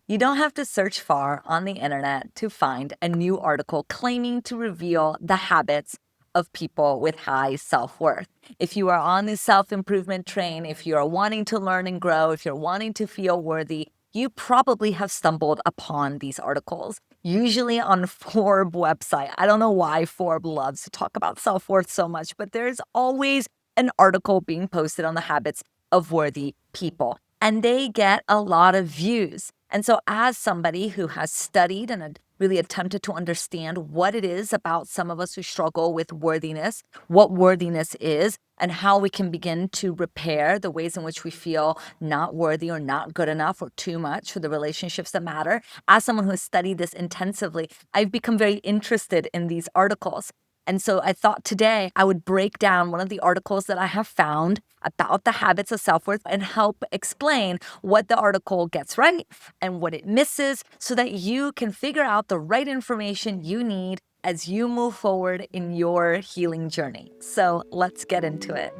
You don't have to search far on the internet to find a new article claiming to reveal the habits of people with high self-worth. If you are on the self-improvement train, if you are wanting to learn and grow, if you're wanting to feel worthy, you probably have stumbled upon these articles, usually on Forbes website. I don't know why Forbes loves to talk about self-worth so much, but there's always an article being posted on the habits of worthy people, and they get a lot of views. And so as somebody who has studied and really attempted to understand what it is about some of us who struggle with worthiness, what worthiness is, and how we can begin to repair the ways in which we feel not worthy or not good enough or too much for the relationships that matter. As someone who has studied this intensively, I've become very interested in these articles. And so I thought today I would break down one of the articles that I have found about the habits of self-worth and help explain what the article gets right and what it misses so that you can figure out the right information you need as you move forward in your healing journey. So let's get into it.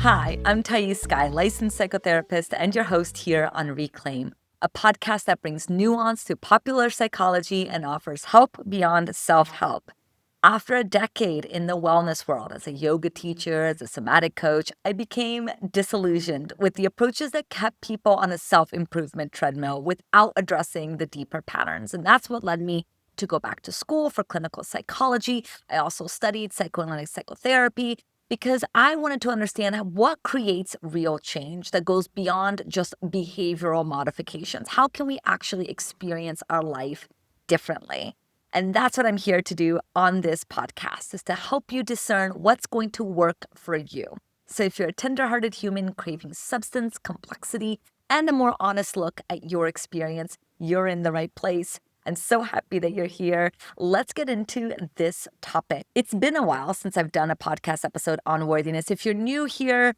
Hi, I'm Thaís Sky, licensed psychotherapist and your host here on Reclaim, a podcast that brings nuance to popular psychology and offers help beyond self-help. After a decade in the wellness world as a yoga teacher, as a somatic coach, I became disillusioned with the approaches that kept people on a self-improvement treadmill without addressing the deeper patterns. And that's what led me to go back to school for clinical psychology. I also studied psychoanalytic psychotherapy because I wanted to understand what creates real change that goes beyond just behavioral modifications. How can we actually experience our life differently? And that's what I'm here to do on this podcast, is to help you discern what's going to work for you. So if you're a tender-hearted human craving substance, complexity, and a more honest look at your experience, you're in the right place. I'm so happy that you're here. Let's get into this topic. It's been a while since I've done a podcast episode on worthiness. If you're new here,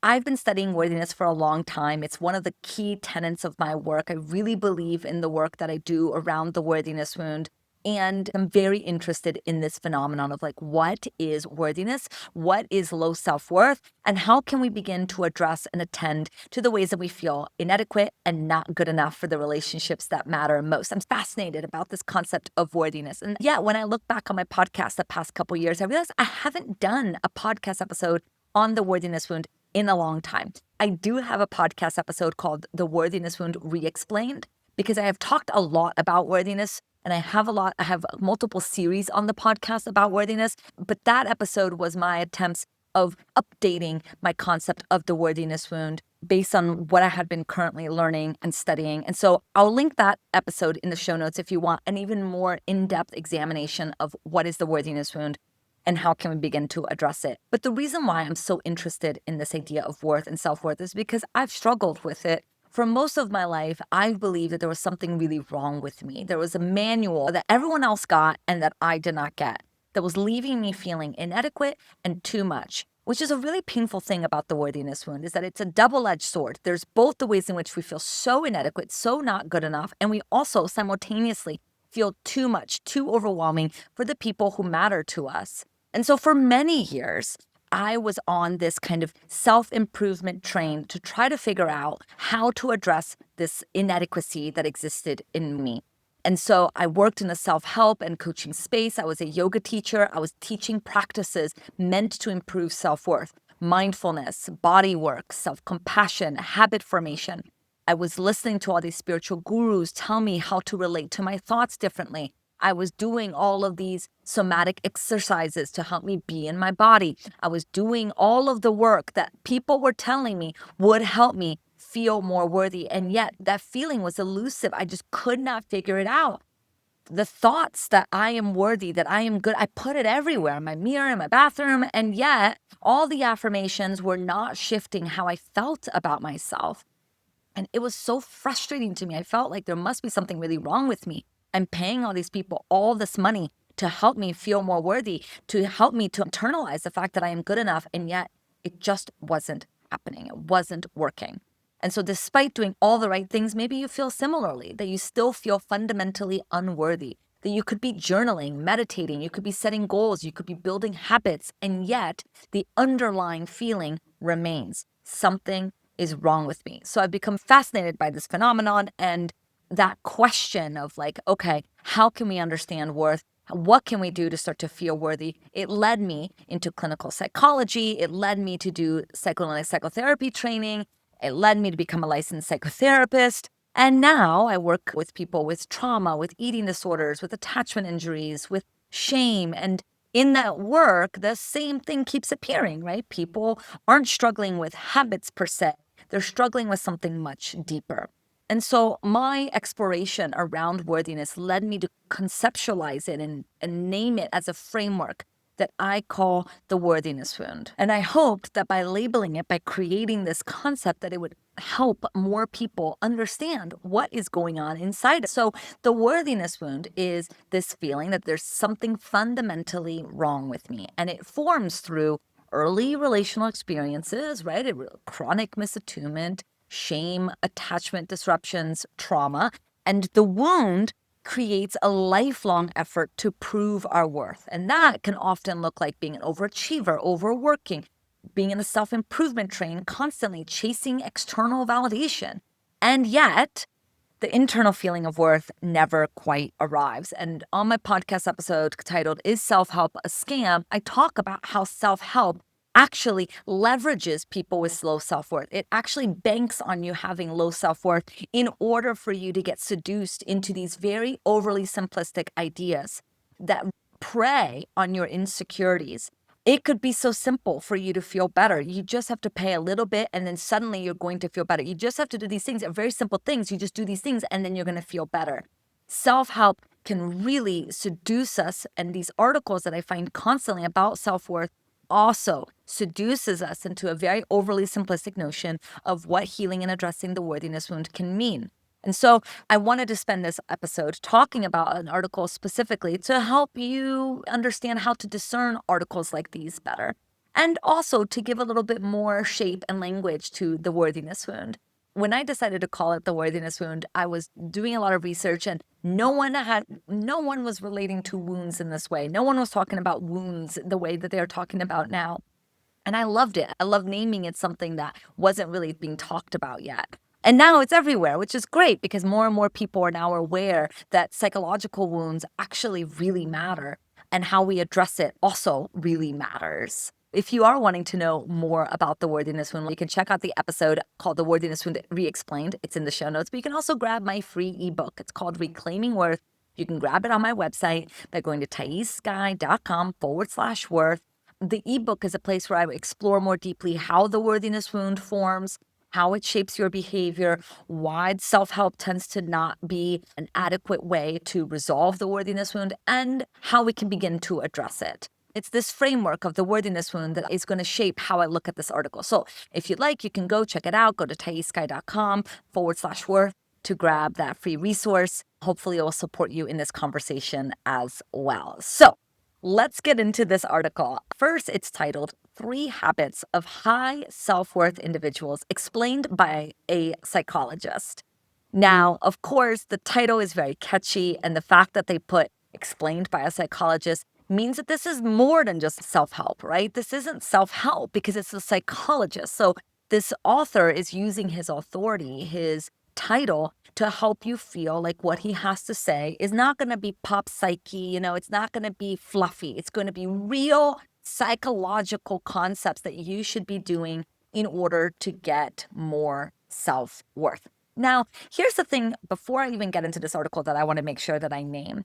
I've been studying worthiness for a long time. It's one of the key tenets of my work. I really believe in the work that I do around the worthiness wound. And I'm very interested in this phenomenon of what is worthiness? What is low self-worth? And how can we begin to address and attend to the ways that we feel inadequate and not good enough for the relationships that matter most? I'm fascinated about this concept of worthiness. And yeah, when I look back on my podcast the past couple of years, I realized I haven't done a podcast episode on the worthiness wound in a long time. I do have a podcast episode called The Worthiness Wound Re-Explained, because I have talked a lot about worthiness. And I have multiple series on the podcast about worthiness, but that episode was my attempts of updating my concept of the worthiness wound based on what I had been currently learning and studying. And so I'll link that episode in the show notes if you want an even more in-depth examination of what is the worthiness wound and how can we begin to address it. But the reason why I'm so interested in this idea of worth and self-worth is because I've struggled with it. For most of my life, I believed that there was something really wrong with me. There was a manual that everyone else got and that I did not get, that was leaving me feeling inadequate and too much, which is a really painful thing about the worthiness wound, is that it's a double-edged sword. There's both the ways in which we feel so inadequate, so not good enough, and we also simultaneously feel too much, too overwhelming for the people who matter to us. And so for many years, I was on this kind of self-improvement train to try to figure out how to address this inadequacy that existed in me. And so I worked in a self-help and coaching space. I was a yoga teacher. I was teaching practices meant to improve self-worth, mindfulness, body work, self-compassion, habit formation. I was listening to all these spiritual gurus tell me how to relate to my thoughts differently. I was doing all of these somatic exercises to help me be in my body. I was doing all of the work that people were telling me would help me feel more worthy. And yet that feeling was elusive. I just could not figure it out. The thoughts that I am worthy, that I am good, I put it everywhere, in my mirror, in my bathroom. And yet all the affirmations were not shifting how I felt about myself. And it was so frustrating to me. I felt like there must be something really wrong with me. I'm paying all these people all this money to help me feel more worthy, to help me to internalize the fact that I am good enough. And yet it just wasn't happening. It wasn't working. And so despite doing all the right things, maybe you feel similarly, that you still feel fundamentally unworthy, that you could be journaling, meditating, you could be setting goals, you could be building habits, and yet the underlying feeling remains. Something is wrong with me. So I've become fascinated by this phenomenon and that question of like, okay, how can we understand worth? What can we do to start to feel worthy? It led me into clinical psychology. It led me to do psychoanalytic psychotherapy training. It led me to become a licensed psychotherapist. And now I work with people with trauma, with eating disorders, with attachment injuries, with shame. And in that work, the same thing keeps appearing, right? People aren't struggling with habits per se, they're struggling with something much deeper. And so my exploration around worthiness led me to conceptualize it and name it as a framework that I call the worthiness wound. And I hoped that by labeling it, by creating this concept, that it would help more people understand what is going on inside. So the worthiness wound is this feeling that there's something fundamentally wrong with me. And it forms through early relational experiences, right? Chronic misattunement, shame, attachment disruptions, trauma. And the wound creates a lifelong effort to prove our worth. And that can often look like being an overachiever, overworking, being in a self-improvement train, constantly chasing external validation. And yet, the internal feeling of worth never quite arrives. And on my podcast episode titled, Is Self-Help a Scam? I talk about how self-help actually leverages people with low self-worth. It actually banks on you having low self-worth in order for you to get seduced into these very overly simplistic ideas that prey on your insecurities. It could be so simple for you to feel better. You just have to pay a little bit and then suddenly you're going to feel better. You just have to do these things, very simple things. You just do these things and then you're going to feel better. Self-help can really seduce us. And these articles that I find constantly about self-worth also seduces us into a very overly simplistic notion of what healing and addressing the worthiness wound can mean. And so I wanted to spend this episode talking about an article specifically to help you understand how to discern articles like these better, and also to give a little bit more shape and language to the worthiness wound. When I decided to call it the worthiness wound, I was doing a lot of research and no one was relating to wounds in this way. No one was talking about wounds the way that they're talking about now. And I loved it. I love naming it something that wasn't really being talked about yet. And now it's everywhere, which is great because more and more people are now aware that psychological wounds actually really matter and how we address it also really matters. If you are wanting to know more about the worthiness wound, you can check out the episode called The Worthiness Wound Re-Explained. It's in the show notes, but you can also grab my free ebook. It's called Reclaiming Worth. You can grab it on my website by going to thaissky.com/worth. The ebook is a place where I explore more deeply how the worthiness wound forms, how it shapes your behavior, why self-help tends to not be an adequate way to resolve the worthiness wound, and how we can begin to address it. It's this framework of the worthiness wound that is going to shape how I look at this article. So if you'd like, you can go check it out. Go to thaissky.com/worth to grab that free resource. Hopefully it will support you in this conversation as well. So let's get into this article. First, it's titled 3 Habits of High Self-Worth Individuals Explained by a Psychologist. Now, of course, the title is very catchy, and the fact that they put explained by a psychologist means that this is more than just self-help, right? This isn't self-help because it's a psychologist. So this author is using his authority, his title, to help you feel like what he has to say is not going to be pop psyche, it's not going to be fluffy. It's going to be real psychological concepts that you should be doing in order to get more self-worth. Now, here's the thing before I even get into this article that I want to make sure that I name.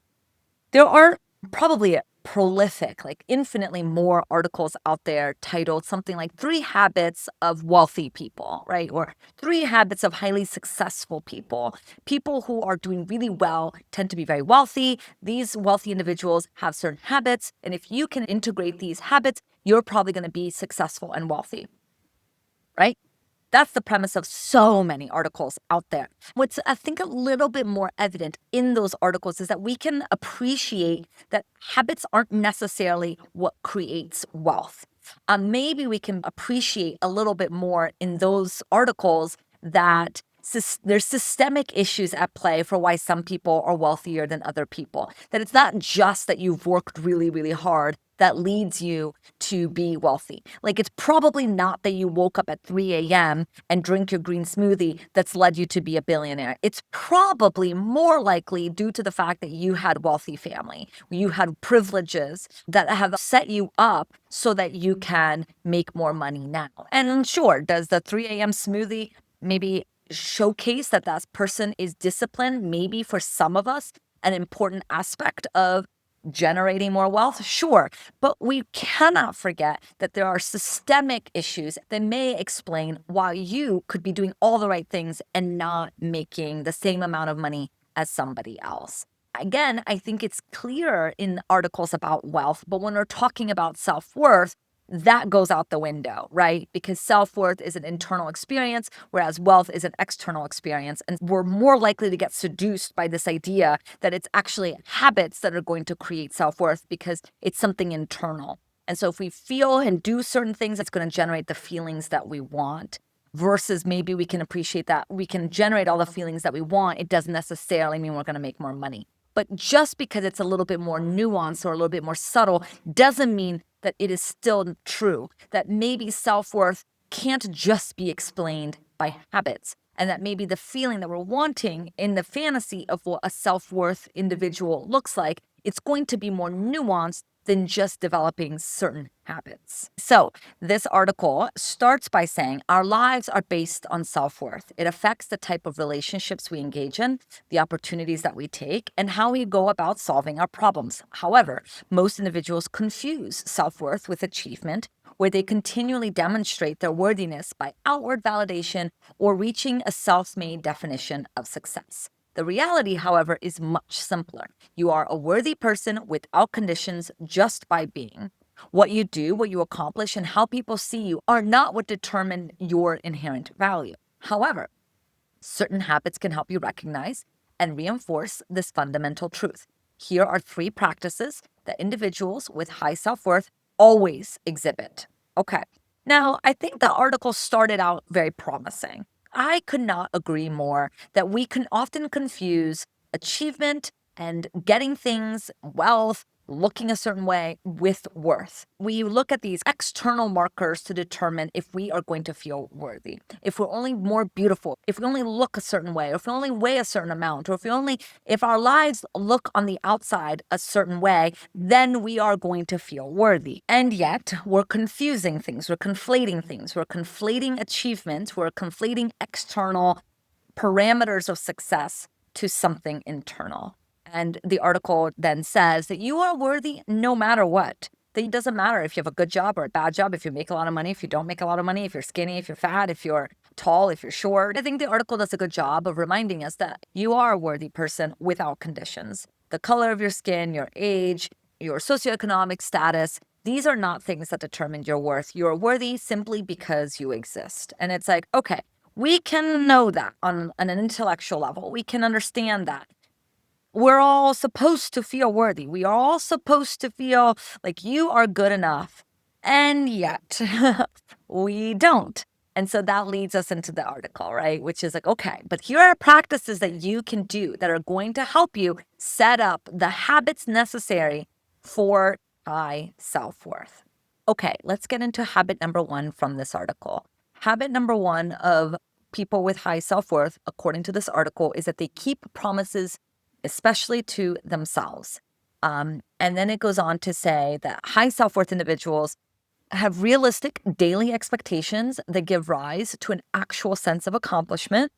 There are probably prolific, like infinitely more articles out there titled something like 3 Habits of Wealthy People, right? Or 3 Habits of Highly Successful People. People who are doing really well tend to be very wealthy. These wealthy individuals have certain habits. And if you can integrate these habits, you're probably going to be successful and wealthy, right? That's the premise of so many articles out there. What's, I think, a little bit more evident in those articles is that we can appreciate that habits aren't necessarily what creates wealth. Maybe we can appreciate a little bit more in those articles that there's systemic issues at play for why some people are wealthier than other people. That it's not just that you've worked really, really hard that leads you to be wealthy. Like, it's probably not that you woke up at 3 a.m. and drink your green smoothie that's led you to be a billionaire. It's probably more likely due to the fact that you had wealthy family, you had privileges that have set you up so that you can make more money now. And sure, does the 3 a.m. smoothie maybe showcase that that person is disciplined? Maybe for some of us, an important aspect of generating more wealth? Sure. But we cannot forget that there are systemic issues that may explain why you could be doing all the right things and not making the same amount of money as somebody else. Again, I think it's clear in articles about wealth, but when we're talking about self-worth, that goes out the window, right? Because self-worth is an internal experience, whereas wealth is an external experience. And we're more likely to get seduced by this idea that it's actually habits that are going to create self-worth because it's something internal. And so if we feel and do certain things, it's going to generate the feelings that we want. Versus maybe we can appreciate that we can generate all the feelings that we want. It doesn't necessarily mean we're going to make more money. But just because it's a little bit more nuanced or a little bit more subtle doesn't mean that it is still true, that maybe self-worth can't just be explained by habits, and that maybe the feeling that we're wanting in the fantasy of what a self-worth individual looks like, it's going to be more nuanced than just developing certain habits. So this article starts by saying our lives are based on self-worth. It affects the type of relationships we engage in, the opportunities that we take, and how we go about solving our problems. However, most individuals confuse self-worth with achievement, where they continually demonstrate their worthiness by outward validation or reaching a self-made definition of success. The reality, however, is much simpler. You are a worthy person without conditions just by being. What you do, what you accomplish, and how people see you are not what determine your inherent value. However, certain habits can help you recognize and reinforce this fundamental truth. Here are 3 practices that individuals with high self-worth always exhibit. Okay. Now, I think the article started out very promising. I could not agree more that we can often confuse achievement and getting things, wealth, looking a certain way with worth. We look at these external markers to determine if we are going to feel worthy, if we're only more beautiful, if we only look a certain way, or if we only weigh a certain amount, or if our lives look on the outside a certain way, then we are going to feel worthy. And yet we're confusing things. We're conflating things. We're conflating achievements. We're conflating external parameters of success to something internal. And the article then says that you are worthy no matter what. That it doesn't matter if you have a good job or a bad job, if you make a lot of money, if you don't make a lot of money, if you're skinny, if you're fat, if you're tall, if you're short. I think the article does a good job of reminding us that you are a worthy person without conditions. The color of your skin, your age, your socioeconomic status, these are not things that determine your worth. You're worthy simply because you exist. And it's like, okay, we can know that on an intellectual level. We can understand that. We're all supposed to feel worthy. We are all supposed to feel like you are good enough. And yet we don't. And so that leads us into the article, right? Which is like, okay, but here are practices that you can do that are going to help you set up the habits necessary for high self-worth. Okay, let's get into habit number 1 from this article. Habit number 1 of people with high self-worth, according to this article, is that they keep promises, especially to themselves. And then it goes on to say that high self-worth individuals have realistic daily expectations that give rise to an actual sense of accomplishment.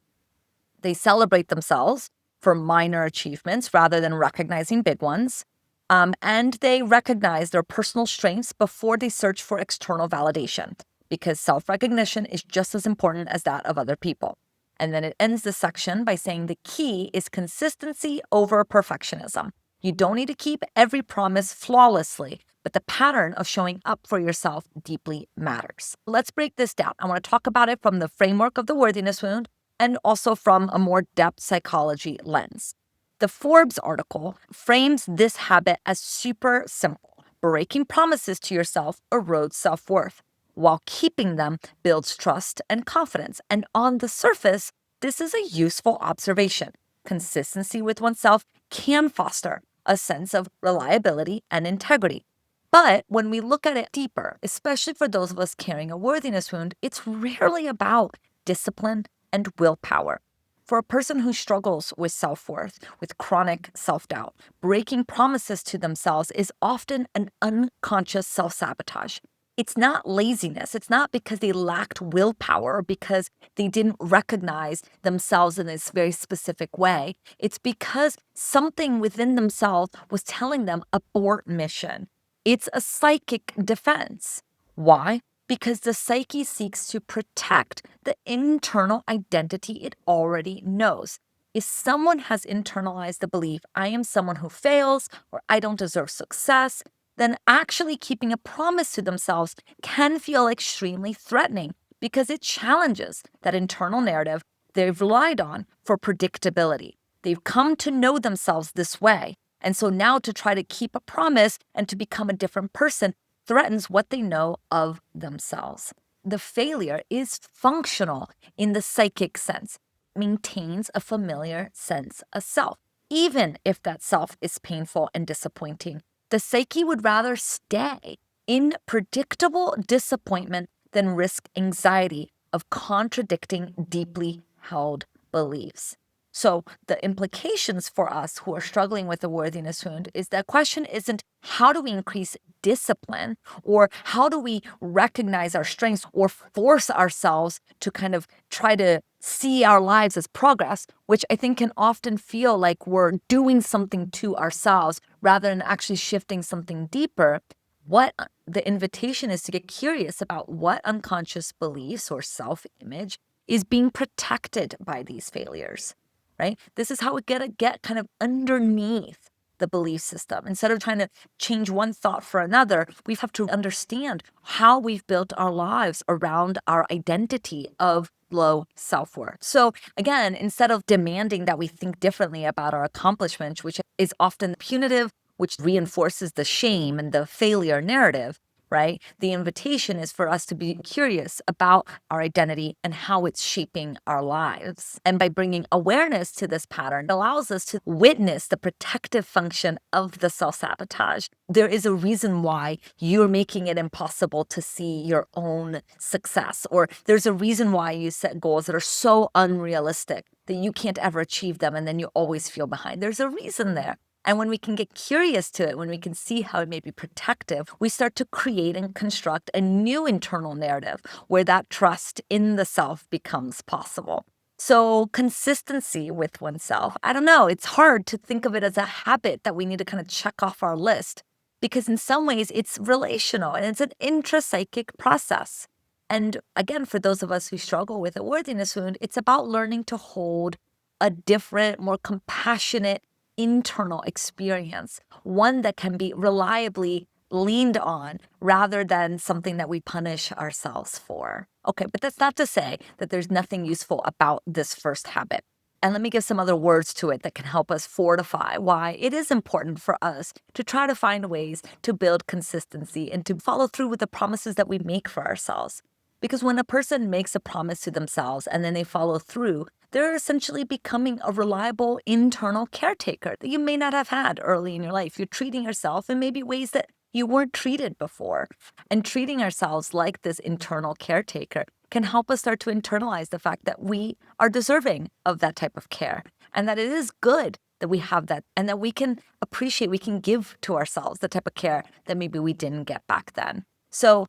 They celebrate themselves for minor achievements rather than recognizing big ones. And they recognize their personal strengths before they search for external validation, because self-recognition is just as important as that of other people. And then it ends the section by saying the key is consistency over perfectionism. You don't need to keep every promise flawlessly, but the pattern of showing up for yourself deeply matters. Let's break this down. I want to talk about it from the framework of the worthiness wound and also from a more depth psychology lens. The Forbes article frames this habit as super simple. Breaking promises to yourself erodes self-worth. while keeping them builds trust and confidence. And on the surface, this is a useful observation. Consistency with oneself can foster a sense of reliability and integrity. But when we look at it deeper, especially for those of us carrying a worthiness wound, it's rarely about discipline and willpower. For a person who struggles with self worth, with chronic self doubt, breaking promises to themselves is often an unconscious self sabotage. It's not laziness. It's not because they lacked willpower or because they didn't recognize themselves in this very specific way. It's because something within themselves was telling them abort mission. It's a psychic defense. Why? Because the psyche seeks to protect the internal identity it already knows. If someone has internalized the belief, I am someone who fails or I don't deserve success, then actually keeping a promise to themselves can feel extremely threatening because it challenges that internal narrative they've relied on for predictability. They've come to know themselves this way. And so now to try to keep a promise and to become a different person threatens what they know of themselves. The failure is functional in the psychic sense, maintains a familiar sense of self. Even if that self is painful and disappointing, the psyche would rather stay in predictable disappointment than risk anxiety of contradicting deeply held beliefs. So the implications for us who are struggling with a worthiness wound is that question isn't how do we increase discipline or how do we recognize our strengths or force ourselves to kind of try to see our lives as progress, which I think can often feel like we're doing something to ourselves rather than actually shifting something deeper. What the invitation is to get curious about what unconscious beliefs or self-image is being protected by these failures. Right? This is how we get kind of underneath the belief system. Instead of trying to change one thought for another, we have to understand how we've built our lives around our identity of low self-worth. So again, instead of demanding that we think differently about our accomplishments, which is often punitive, which reinforces the shame and the failure narrative, right? The invitation is for us to be curious about our identity and how it's shaping our lives. And by bringing awareness to this pattern, it allows us to witness the protective function of the self-sabotage. There is a reason why you're making it impossible to see your own success, or there's a reason why you set goals that are so unrealistic that you can't ever achieve them and then you always feel behind. There's a reason there. And when we can get curious to it, when we can see how it may be protective, we start to create and construct a new internal narrative where that trust in the self becomes possible. So consistency with oneself, I don't know, it's hard to think of it as a habit that we need to kind of check off our list because in some ways it's relational and it's an intrapsychic process. And again, for those of us who struggle with a worthiness wound, it's about learning to hold a different, more compassionate, internal experience, one that can be reliably leaned on rather than something that we punish ourselves for. Okay, but that's not to say that there's nothing useful about this first habit. And let me give some other words to it that can help us fortify why it is important for us to try to find ways to build consistency and to follow through with the promises that we make for ourselves. Because when a person makes a promise to themselves and then they follow through, they're essentially becoming a reliable internal caretaker that you may not have had early in your life. You're treating yourself in maybe ways that you weren't treated before. And treating ourselves like this internal caretaker can help us start to internalize the fact that we are deserving of that type of care and that it is good that we have that and that we can appreciate, we can give to ourselves the type of care that maybe we didn't get back then. So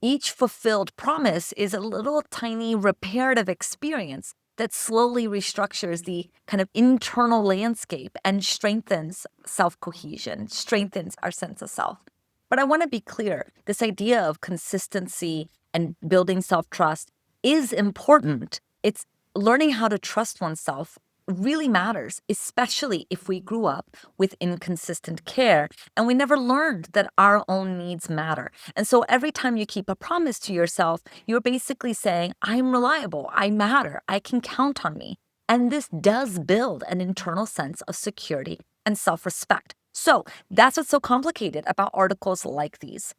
each fulfilled promise is a little tiny reparative experience that slowly restructures the kind of internal landscape and strengthens self-cohesion, strengthens our sense of self. But I want to be clear, this idea of consistency and building self-trust is important. It's learning how to trust oneself really matters, especially if we grew up with inconsistent care and we never learned that our own needs matter. And so every time you keep a promise to yourself, you're basically saying, I'm reliable, I matter, I can count on me. And this does build an internal sense of security and self-respect. So that's what's so complicated about articles like these.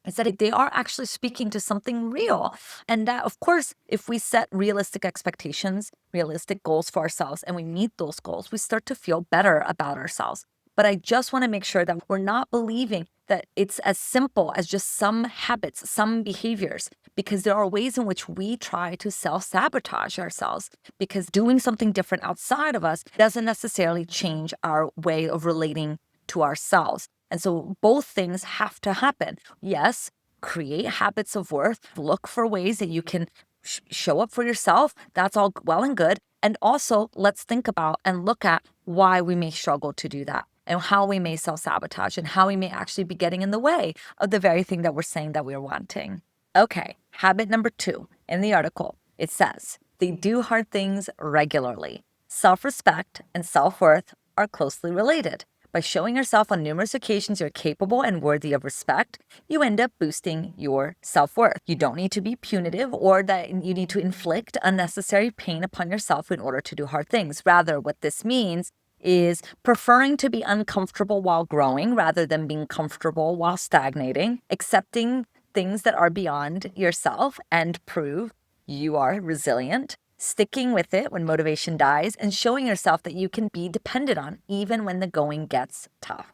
is that they are actually speaking to something real. And that, of course, if we set realistic expectations, realistic goals for ourselves, and we meet those goals, we start to feel better about ourselves. But I just want to make sure that we're not believing that it's as simple as just some habits, some behaviors, because there are ways in which we try to self-sabotage ourselves, because doing something different outside of us doesn't necessarily change our way of relating to ourselves. And so both things have to happen. Yes, create habits of worth, look for ways that you can show up for yourself. That's all well and good. And also, let's think about and look at why we may struggle to do that and how we may self-sabotage and how we may actually be getting in the way of the very thing that we're saying that we're wanting. Okay, habit number 2 in the article, it says, they do hard things regularly. Self-respect and self-worth are closely related. By showing yourself on numerous occasions you're capable and worthy of respect, you end up boosting your self-worth. You don't need to be punitive or that you need to inflict unnecessary pain upon yourself in order to do hard things. Rather, what this means is preferring to be uncomfortable while growing rather than being comfortable while stagnating, accepting things that are beyond yourself and prove you are resilient, sticking with it when motivation dies, and showing yourself that you can be depended on even when the going gets tough.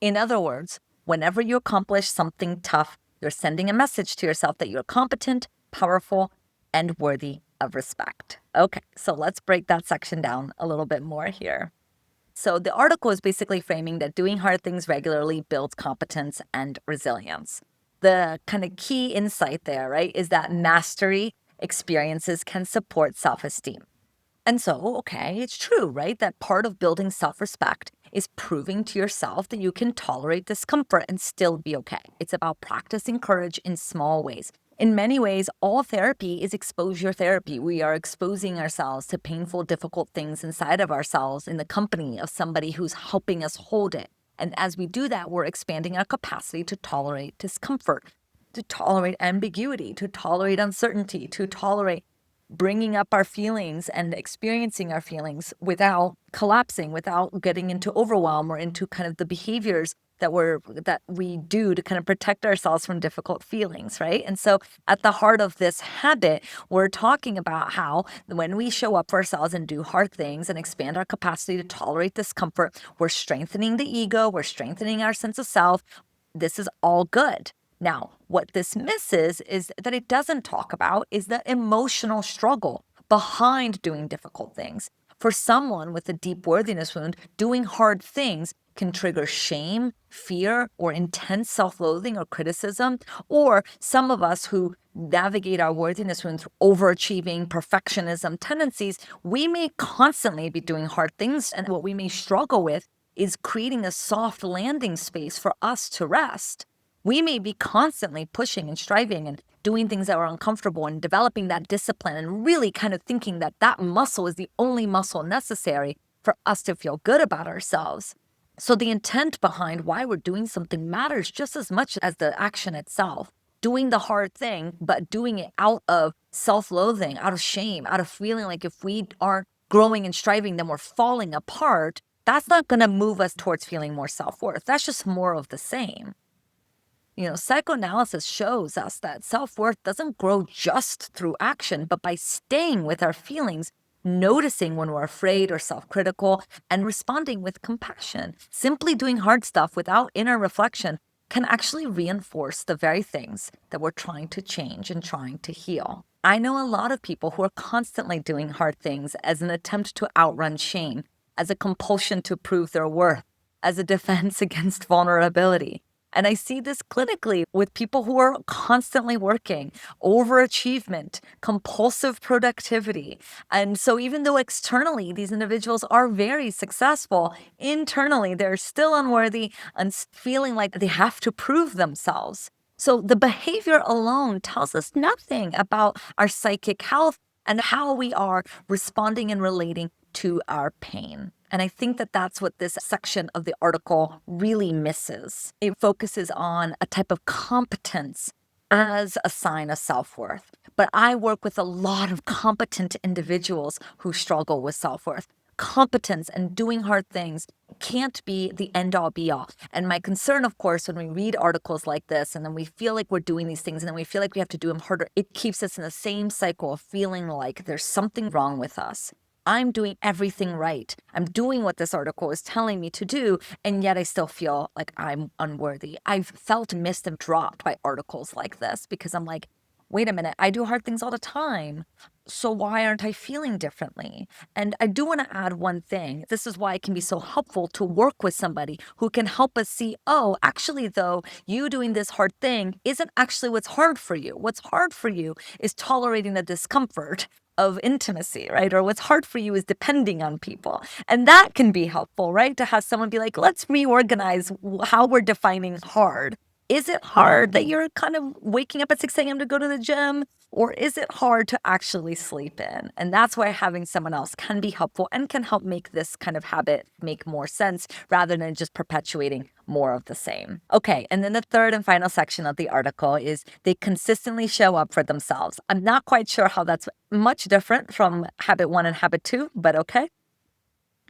In other words, whenever you accomplish something tough, you're sending a message to yourself that you're competent, powerful, and worthy of respect. Okay, so let's break that section down a little bit more here. So the article is basically framing that doing hard things regularly builds competence and resilience. The kind of key insight there, right, is that mastery experiences can support self-esteem. And so, okay, it's true, right, that part of building self-respect is proving to yourself that you can tolerate discomfort and still be okay. It's about practicing courage in small ways. In many ways, all therapy is exposure therapy. We are exposing ourselves to painful, difficult things inside of ourselves in the company of somebody who's helping us hold it. And as we do that, we're expanding our capacity to tolerate discomfort, to tolerate ambiguity, to tolerate uncertainty, to tolerate bringing up our feelings and experiencing our feelings without collapsing, without getting into overwhelm or into kind of the behaviors that we do to kind of protect ourselves from difficult feelings, right? And so at the heart of this habit, we're talking about how when we show up for ourselves and do hard things and expand our capacity to tolerate discomfort, we're strengthening the ego, we're strengthening our sense of self. This is all good. Now, what this misses is that it doesn't talk about is the emotional struggle behind doing difficult things. For someone with a deep worthiness wound, doing hard things can trigger shame, fear, or intense self-loathing or criticism. Or some of us who navigate our worthiness wound through overachieving, perfectionism tendencies, we may constantly be doing hard things. And what we may struggle with is creating a soft landing space for us to rest. We may be constantly pushing and striving and doing things that are uncomfortable and developing that discipline and really kind of thinking that that muscle is the only muscle necessary for us to feel good about ourselves. So the intent behind why we're doing something matters just as much as the action itself. Doing the hard thing, but doing it out of self-loathing, out of shame, out of feeling like if we aren't growing and striving, then we're falling apart. That's not going to move us towards feeling more self-worth. That's just more of the same. Psychoanalysis shows us that self-worth doesn't grow just through action, but by staying with our feelings, noticing when we're afraid or self-critical, and responding with compassion. Simply doing hard stuff without inner reflection can actually reinforce the very things that we're trying to change and trying to heal. I know a lot of people who are constantly doing hard things as an attempt to outrun shame, as a compulsion to prove their worth, as a defense against vulnerability. And I see this clinically with people who are constantly working, overachievement, compulsive productivity. And so even though externally these individuals are very successful, internally they're still unworthy and feeling like they have to prove themselves. So the behavior alone tells us nothing about our psychic health and how we are responding and relating to our pain. And I think that that's what this section of the article really misses. It focuses on a type of competence as a sign of self-worth. But I work with a lot of competent individuals who struggle with self-worth. Competence and doing hard things can't be the end all be all. And my concern, of course, when we read articles like this and then we feel like we're doing these things and then we feel like we have to do them harder, it keeps us in the same cycle of feeling like there's something wrong with us. I'm doing everything right. I'm doing what this article is telling me to do, and yet I still feel like I'm unworthy. I've felt missed and dropped by articles like this because I'm like, wait a minute, I do hard things all the time. So why aren't I feeling differently? And I do want to add one thing. This is why it can be so helpful to work with somebody who can help us see, oh, actually, though, you doing this hard thing isn't actually what's hard for you. What's hard for you is tolerating the discomfort of intimacy, right? Or what's hard for you is depending on people. And that can be helpful, right? To have someone be like, let's reorganize how we're defining hard. Is it hard that you're kind of waking up at 6 a.m. to go to the gym? Or is it hard to actually sleep in? And that's why having someone else can be helpful and can help make this kind of habit make more sense rather than just perpetuating more of the same. Okay, and then the third and final section of the article is they consistently show up for themselves. I'm not quite sure how that's much different from habit 1 and habit 2, but okay.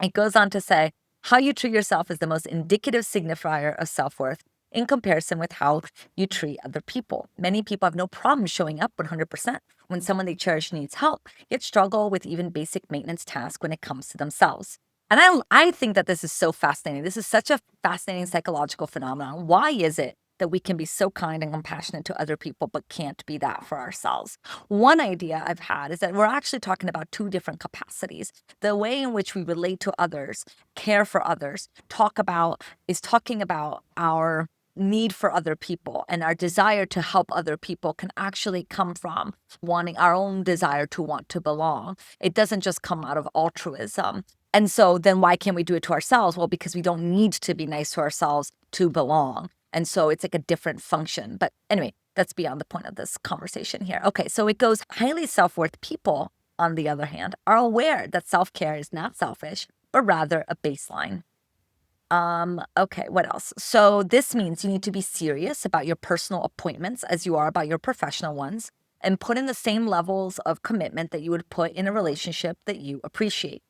It goes on to say, how you treat yourself is the most indicative signifier of self-worth in comparison with how you treat other people. Many people have no problem showing up 100% when someone they cherish needs help, yet struggle with even basic maintenance tasks when it comes to themselves. And I think that this is so fascinating. This is such a fascinating psychological phenomenon. Why is it that we can be so kind and compassionate to other people, but can't be that for ourselves? One idea I've had is that we're actually talking about two different capacities. The way in which we relate to others, care for others, talking about our need for other people and our desire to help other people can actually come from wanting our own desire to want to belong. It doesn't just come out of altruism. And so then why can't we do it to ourselves? Well, because we don't need to be nice to ourselves to belong. And so it's like a different function. But anyway, that's beyond the point of this conversation here. Okay, so it goes, highly self-worth people, on the other hand, are aware that self-care is not selfish, but rather a baseline. Okay, what else? So this means you need to be serious about your personal appointments as you are about your professional ones and put in the same levels of commitment that you would put in a relationship that you appreciate.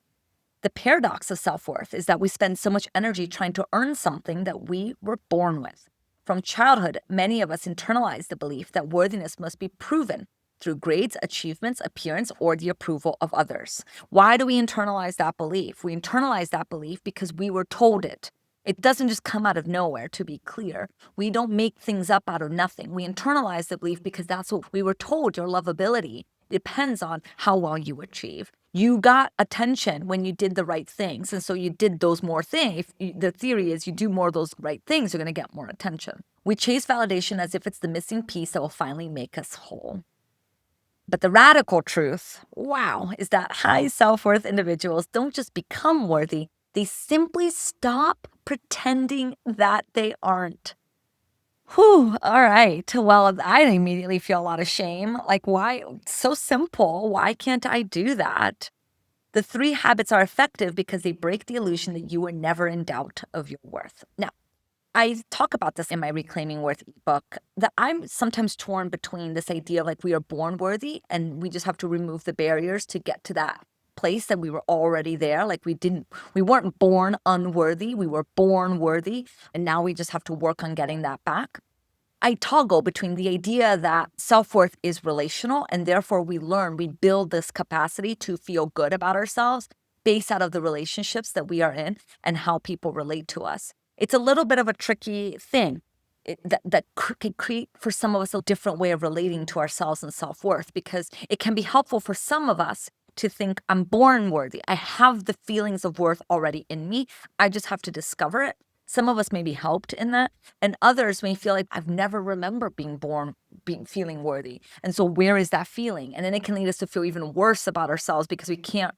The paradox of self-worth is that we spend so much energy trying to earn something that we were born with. From childhood, many of us internalize the belief that worthiness must be proven through grades, achievements, appearance, or the approval of others. Why do we internalize that belief? We internalize that belief because we were told it. It doesn't just come out of nowhere, to be clear. We don't make things up out of nothing. We internalize the belief because that's what we were told. Your lovability depends on how well you achieve. You got attention when you did the right things. And so you did those more things. The theory is you do more of those right things, you're going to get more attention. We chase validation as if it's the missing piece that will finally make us whole. But the radical truth, wow, is that high self-worth individuals don't just become worthy, they simply stop pretending that they aren't. Whew, all right. Well, I immediately feel a lot of shame. Like, why? So simple. Why can't I do that? The 3 habits are effective because they break the illusion that you were never in doubt of your worth. Now, I talk about this in my Reclaiming Worth ebook, that I'm sometimes torn between this idea of like we are born worthy and we just have to remove the barriers to get to that place that we were already there. Like we weren't born unworthy, we were born worthy. And now we just have to work on getting that back. I toggle between the idea that self-worth is relational and therefore we build this capacity to feel good about ourselves based out of the relationships that we are in and how people relate to us. It's a little bit of a tricky thing that can create for some of us a different way of relating to ourselves and self-worth, because it can be helpful for some of us to think I'm born worthy. I have the feelings of worth already in me. I just have to discover it. Some of us may be helped in that, and others may feel like I've never remembered feeling worthy. And so where is that feeling? And then it can lead us to feel even worse about ourselves because we can't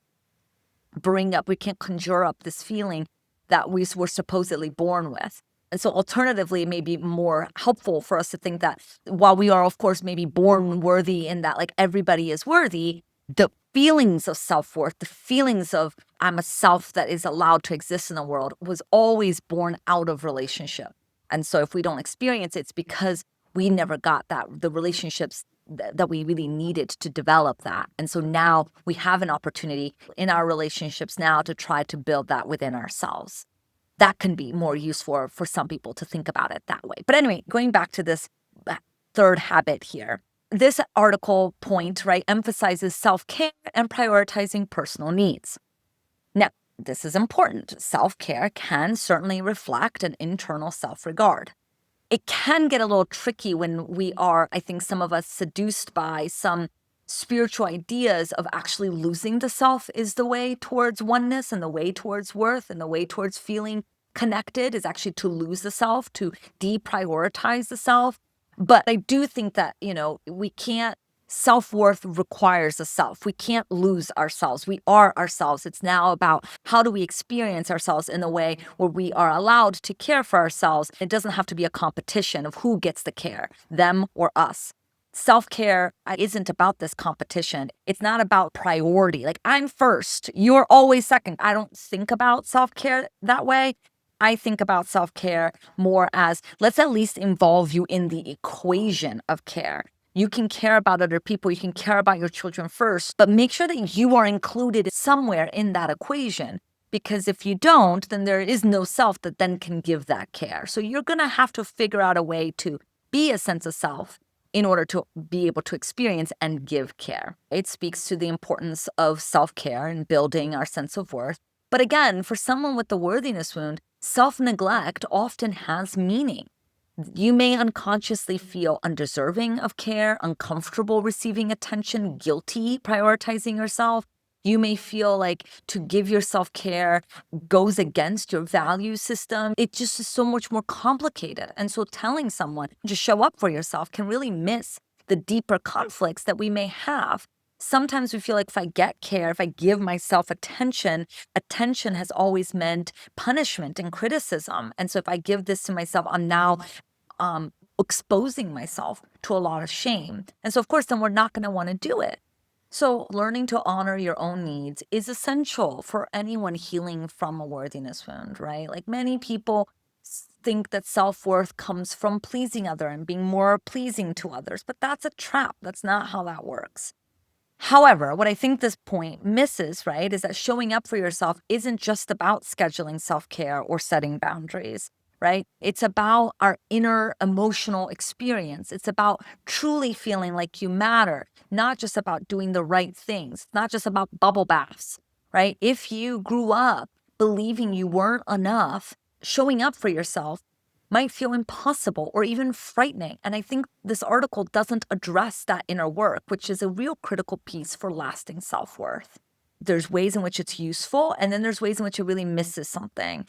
conjure up this feeling that we were supposedly born with. And so alternatively, it may be more helpful for us to think that while we are, of course, maybe born worthy in that like everybody is worthy, the feelings of self-worth, the feelings of I'm a self that is allowed to exist in the world was always born out of relationship. And so if we don't experience it, it's because we never got the relationships that we really needed to develop that. And so now we have an opportunity in our relationships now to try to build that within ourselves. that can be more useful for some people to think about it that way. But anyway, going back to this third habit here, this article point, right, emphasizes self-care and prioritizing personal needs. Now, this is important. Self-care can certainly reflect an internal self-regard. It can get a little tricky when we are, I think some of us, seduced by some spiritual ideas of actually losing the self is the way towards oneness, and the way towards worth, and the way towards feeling connected is actually to lose the self, to deprioritize the self. But I do think that, we can't, self-worth requires a self. We can't lose ourselves. We are ourselves. It's now about how do we experience ourselves in a way where we are allowed to care for ourselves. It doesn't have to be a competition of who gets the care, them or us. Self-care isn't about this competition. It's not about priority. Like, I'm first, you're always second. I don't think about self-care that way. I think about self-care more as, let's at least involve you in the equation of care. You can care about other people, you can care about your children first, but make sure that you are included somewhere in that equation. Because if you don't, then there is no self that then can give that care. So you're going to have to figure out a way to be a sense of self in order to be able to experience and give care. It speaks to the importance of self-care and building our sense of worth. But again, for someone with the worthiness wound, self-neglect often has meaning. You may unconsciously feel undeserving of care, uncomfortable receiving attention, guilty prioritizing yourself. You may feel like to give yourself care goes against your value system. It just is so much more complicated. And so telling someone to show up for yourself can really miss the deeper conflicts that we may have. Sometimes we feel like if I get care, if I give myself attention has always meant punishment and criticism. And so if I give this to myself, I'm now exposing myself to a lot of shame. And so, of course, then we're not going to want to do it. So learning to honor your own needs is essential for anyone healing from a worthiness wound, right? Like, many people think that self-worth comes from pleasing others and being more pleasing to others, but that's a trap. That's not how that works. However, what I think this point misses, right, is that showing up for yourself isn't just about scheduling self-care or setting boundaries, right? It's about our inner emotional experience. It's about truly feeling like you matter, not just about doing the right things, not just about bubble baths, right? If you grew up believing you weren't enough, showing up for yourself might feel impossible or even frightening. And I think this article doesn't address that inner work, which is a real critical piece for lasting self-worth. There's ways in which it's useful, and then there's ways in which it really misses something.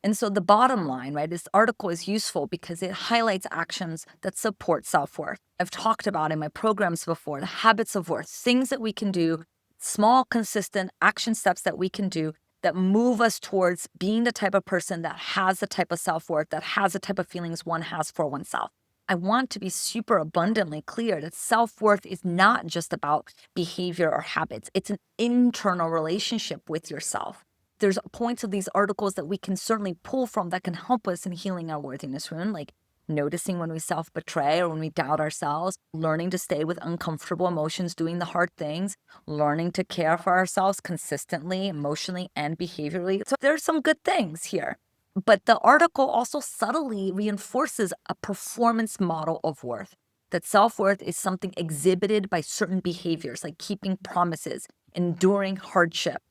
And so the bottom line, right, this article is useful because it highlights actions that support self-worth. I've talked about in my programs before, the habits of worth, things that we can do, small, consistent action steps that we can do that move us towards being the type of person that has the type of self-worth, that has the type of feelings one has for oneself. I want to be super abundantly clear that self-worth is not just about behavior or habits. It's an internal relationship with yourself. There's points of these articles that we can certainly pull from that can help us in healing our worthiness wound, like noticing when we self-betray or when we doubt ourselves, learning to stay with uncomfortable emotions, doing the hard things, learning to care for ourselves consistently, emotionally, and behaviorally. So there's some good things here. But the article also subtly reinforces a performance model of worth, that self-worth is something exhibited by certain behaviors, like keeping promises, enduring hardship.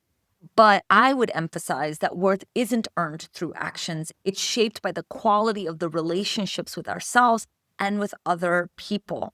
But I would emphasize that worth isn't earned through actions. It's shaped by the quality of the relationships with ourselves and with other people.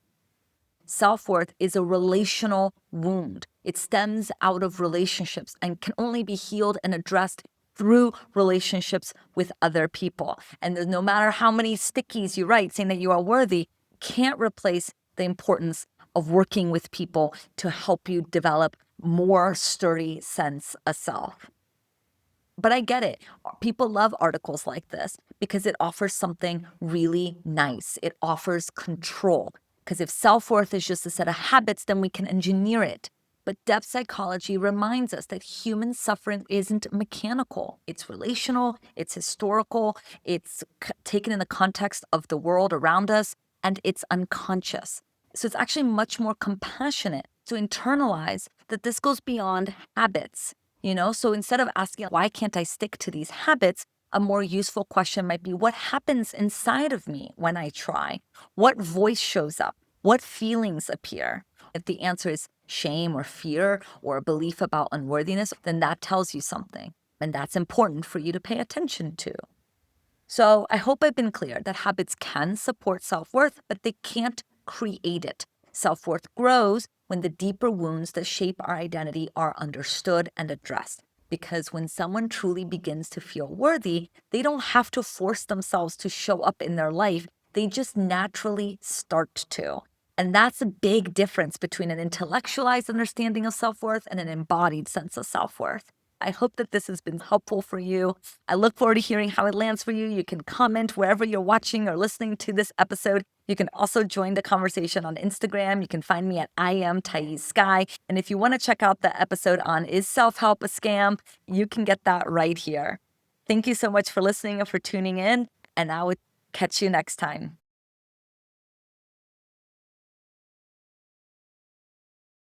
Self-worth is a relational wound. It stems out of relationships and can only be healed and addressed through relationships with other people. And no matter how many stickies you write saying that you are worthy, can't replace the importance of working with people to help you develop more sturdy sense of self. But I get it. People love articles like this because it offers something really nice. It offers control. Because if self-worth is just a set of habits, then we can engineer it. But depth psychology reminds us that human suffering isn't mechanical. It's relational, it's historical, it's taken in the context of the world around us, and it's unconscious. So it's actually much more compassionate to internalize that this goes beyond habits, So instead of asking, why can't I stick to these habits? A more useful question might be, what happens inside of me when I try? What voice shows up? What feelings appear? If the answer is shame or fear or a belief about unworthiness, then that tells you something. And that's important for you to pay attention to. So I hope I've been clear that habits can support self-worth, but they can't create it. Self-worth grows when the deeper wounds that shape our identity are understood and addressed. Because when someone truly begins to feel worthy, they don't have to force themselves to show up in their life. They just naturally start to. And that's a big difference between an intellectualized understanding of self-worth and an embodied sense of self-worth. I hope that this has been helpful for you. I look forward to hearing how it lands for you. You can comment wherever you're watching or listening to this episode. You can also join the conversation on Instagram. You can find me at I am Thaís Sky. And if you want to check out the episode on Is Self-Help a Scam, you can get that right here. Thank you so much for listening and for tuning in. And I will catch you next time.